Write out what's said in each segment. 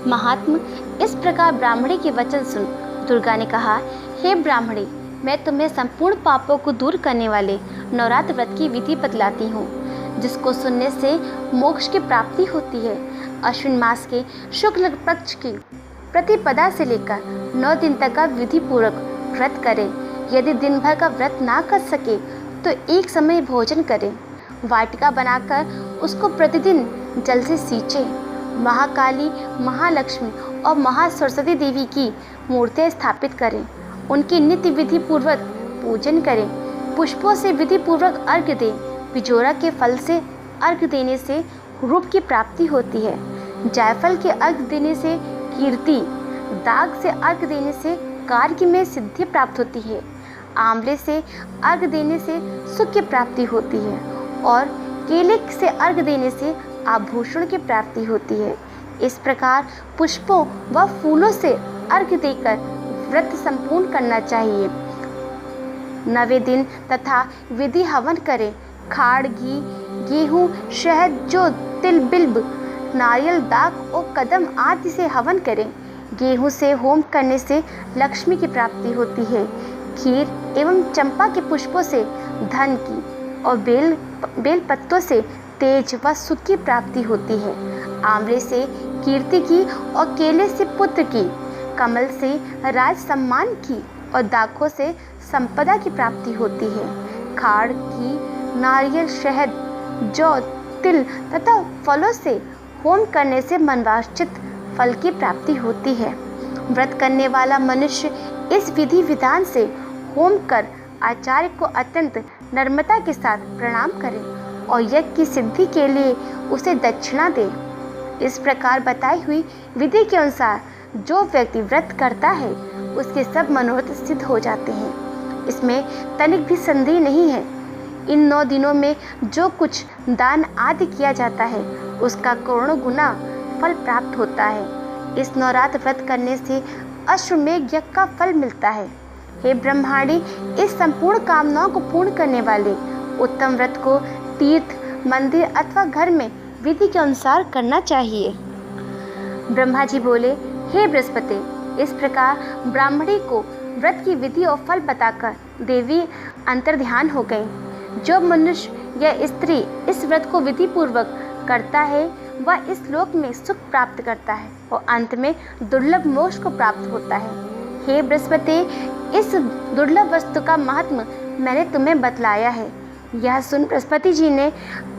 महात्म, इस प्रकार ब्राह्मणी के वचन सुन दुर्गा ने कहा, हे ब्राह्मणी, मैं तुम्हें संपूर्ण पापों को दूर करने वाले नवरात्र व्रत की विधि बतलाती हूँ, जिसको सुनने से मोक्ष की प्राप्ति होती है। अश्विन मास के शुक्ल पक्ष की प्रतिपदा से लेकर 9 दिन तक का विधि पूर्वक व्रत करें। यदि दिन भर का व्रत ना कर सके तो एक समय भोजन करें। वाटिका बनाकर उसको प्रतिदिन जल से सींचे। महाकाली, महालक्ष्मी और महासरस्वती देवी की मूर्तियाँ स्थापित करें। उनकी नित्य विधि पूर्वक पूजन करें। पुष्पों से विधि पूर्वक अर्घ्य दें। बिजोरा के फल से अर्घ्य देने से रूप की प्राप्ति होती है। जायफल के अर्घ्य देने से कीर्ति, दाग से अर्घ्य देने से कार्य में सिद्धि प्राप्त होती है। आंवले से अर्घ्य देने से सुख की प्राप्ति होती है और केले से अर्घ्य देने से आभूषण की प्राप्ति होती है। इस प्रकार पुष्पों व फूलों से अर्घ्य देकर व्रत संपूर्ण करना चाहिए। 9वें दिन तथा विधि हवन करें। खाड़, घी, गेहूँ, शहद, जौ, तिल, बिल्व, नारियल, दाख और कदम आदि से हवन करें। गेहूँ से होम करने से लक्ष्मी की प्राप्ति होती है। खीर एवं चंपा के पुष्पों से धन की और बेल पत्तों से तेज व सुख की प्राप्ति होती है। आंवले से कीर्ति की और केले से पुत्र की, कमल से राज सम्मान की और दाखों से संपदा की प्राप्ति होती है। खाड़, घी, नारियल, शहद, जौ, तिल तथा फलों से होम करने से मनवांछित फल की प्राप्ति होती है। व्रत करने वाला मनुष्य इस विधि विधान से होम कर आचार्य को अत्यंत नम्रता के साथ प्रणाम करे और यज्ञ की सिद्धि के लिए उसे दक्षिणा दे। इस प्रकार बताई हुई विधि के अनुसार जो व्यक्ति व्रत करता है उसके सब मनोरथ सिद्ध हो जाते हैं। इसमें तनिक भी संदेह नहीं है। इन 9 दिनों में जो कुछ दान आदि किया जाता है उसका करोड़ों गुना फल प्राप्त होता है। इस नवरात्र व्रत करने से अश्वमेघ यज्ञ का फल मिलता है। हे ब्रह्माणी, इस संपूर्ण कामनाओं को पूर्ण करने वाले उत्तम व्रत को तीर्थ, मंदिर अथवा घर में विधि के अनुसार करना चाहिए। ब्रह्मा जी बोले, हे बृहस्पति, इस प्रकार ब्राह्मणी को व्रत की विधि और फल बताकर देवी अंतर्ध्यान हो गई। जो मनुष्य या स्त्री इस व्रत को विधि पूर्वक करता है वह इस लोक में सुख प्राप्त करता है और अंत में दुर्लभ मोक्ष को प्राप्त होता है। हे बृहस्पति, इस दुर्लभ वस्तु का महात्म मैंने तुम्हें बतलाया है। यह सुन बृहस्पति जी ने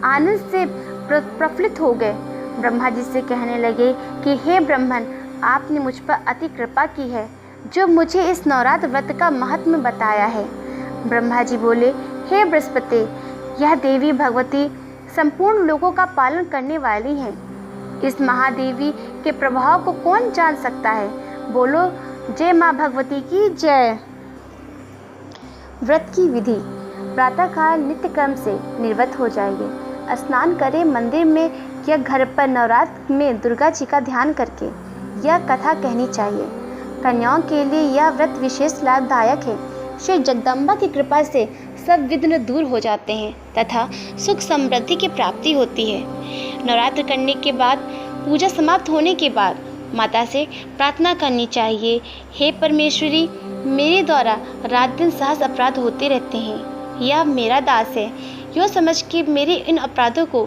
आनंद से प्रफुल्लित हो गए। ब्रह्मा जी से कहने लगे कि हे ब्रह्मन, आपने मुझ पर अति कृपा की है जो मुझे इस नवरात्र व्रत का महात्म बताया है। ब्रह्मा जी बोले, हे बृहस्पति, यह देवी भगवती संपूर्ण लोगों का पालन करने वाली हैं। इस महादेवी के प्रभाव को कौन जान सकता है? बोलो, जय माँ भगवती की जय। व्रत की विधि। प्रातःकाल नित्य कर्म से निर्वत हो जाइए। स्नान करें। मंदिर में या घर पर नवरात्र में दुर्गा जी का ध्यान करके यह कथा कहनी चाहिए। कन्याओं के लिए यह व्रत विशेष लाभदायक है। श्री जगदम्बा की कृपा से सब विघ्न दूर हो जाते हैं तथा सुख समृद्धि की प्राप्ति होती है। नवरात्र करने के बाद, पूजा समाप्त होने के बाद माता से प्रार्थना करनी चाहिए, हे परमेश्वरी, मेरे द्वारा रात दिन सहस्र अपराध होते रहते हैं। यह मेरा दास है, यह समझ के मेरे इन अपराधों को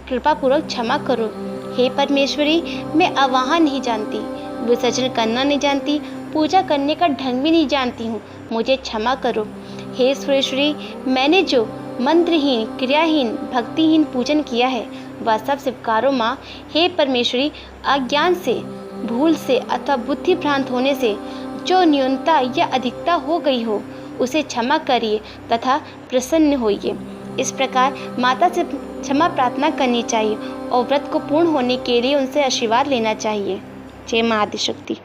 कृपा पूर्वक क्षमा करो। हे परमेश्वरी, मैं आवाहन नहीं जानती, विसर्जन करना नहीं जानती, पूजा करने का ढंग भी नहीं जानती हूँ, मुझे क्षमा करो। हे सुरेश्वरी, मैंने जो मंत्रहीन, क्रियाहीन, भक्तिहीन पूजन किया है वह सब स्वीकारो माँ। हे परमेश्वरी, अज्ञान से, भूल से अथवा बुद्धि भ्रांत होने से जो न्यूनता या अधिकता हो गई हो उसे क्षमा करिए तथा प्रसन्न होइए। इस प्रकार माता से क्षमा प्रार्थना करनी चाहिए और व्रत को पूर्ण होने के लिए उनसे आशीर्वाद लेना चाहिए। जय माँ आदिशक्ति।